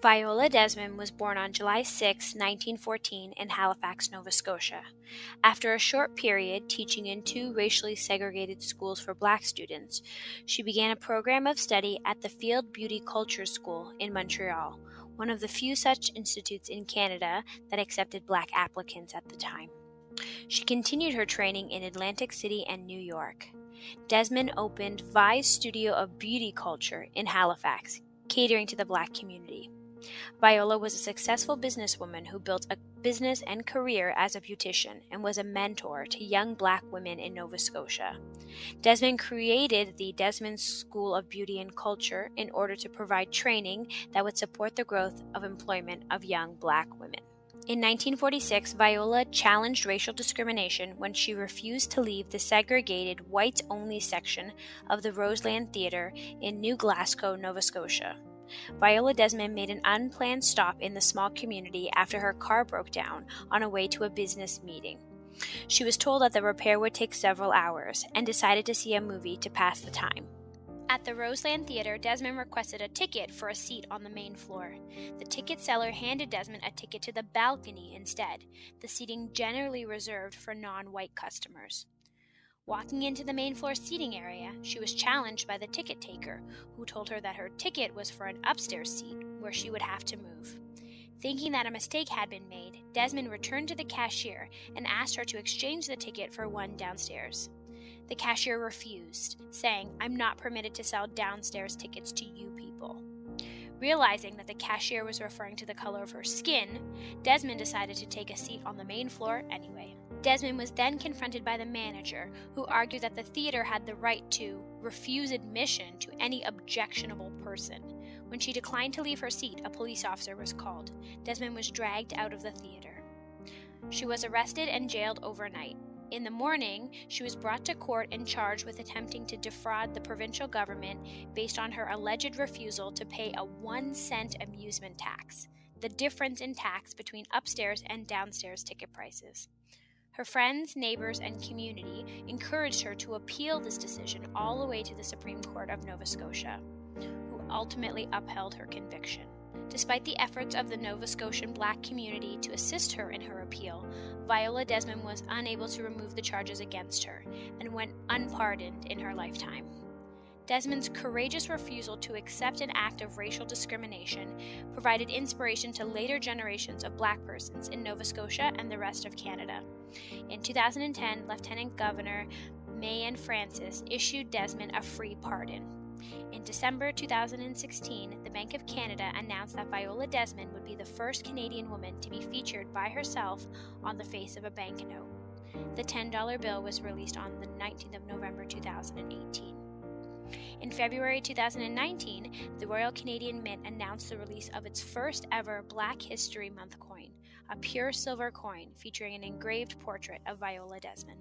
Viola Desmond was born on July 6, 1914, in Halifax, Nova Scotia. After a short period teaching in two racially segregated schools for Black students, she began a program of study at the Field Beauty Culture School in Montreal, one of the few such institutes in Canada that accepted Black applicants at the time. She continued her training in Atlantic City and New York. Desmond opened Vi's Studio of Beauty Culture in Halifax, catering to the Black community. Viola was a successful businesswoman who built a business and career as a beautician and was a mentor to young Black women in Nova Scotia. Desmond created the Desmond School of Beauty and Culture in order to provide training that would support the growth of employment of young Black women. In 1946, Viola challenged racial discrimination when she refused to leave the segregated whites-only section of the Roseland Theatre in New Glasgow, Nova Scotia. Viola Desmond made an unplanned stop in the small community after her car broke down on a way to a business meeting. She was told that the repair would take several hours and decided to see a movie to pass the time. At the Roseland Theatre, Desmond requested a ticket for a seat on the main floor. The ticket seller handed Desmond a ticket to the balcony instead, the seating generally reserved for non-white customers. Walking into the main floor seating area, she was challenged by the ticket taker, who told her that her ticket was for an upstairs seat where she would have to move. Thinking that a mistake had been made, Desmond returned to the cashier and asked her to exchange the ticket for one downstairs. The cashier refused, saying, "I'm not permitted to sell downstairs tickets to you people." Realizing that the cashier was referring to the color of her skin, Desmond decided to take a seat on the main floor anyway. Desmond was then confronted by the manager, who argued that the theater had the right to refuse admission to any objectionable person. When she declined to leave her seat, a police officer was called. Desmond was dragged out of the theater. She was arrested and jailed overnight. In the morning, she was brought to court and charged with attempting to defraud the provincial government based on her alleged refusal to pay a 1-cent amusement tax, the difference in tax between upstairs and downstairs ticket prices. Her friends, neighbors, and community encouraged her to appeal this decision all the way to the Supreme Court of Nova Scotia, who ultimately upheld her conviction. Despite the efforts of the Nova Scotian Black community to assist her in her appeal, Viola Desmond was unable to remove the charges against her and went unpardoned in her lifetime. Desmond's courageous refusal to accept an act of racial discrimination provided inspiration to later generations of Black persons in Nova Scotia and the rest of Canada. In 2010, Lieutenant Governor Mayan Francis issued Desmond a free pardon. In December 2016, the Bank of Canada announced that Viola Desmond would be the first Canadian woman to be featured by herself on the face of a banknote. The $10 bill was released on the 19th of November 2018. In February 2019, the Royal Canadian Mint announced the release of its first ever Black History Month coin, a pure silver coin featuring an engraved portrait of Viola Desmond.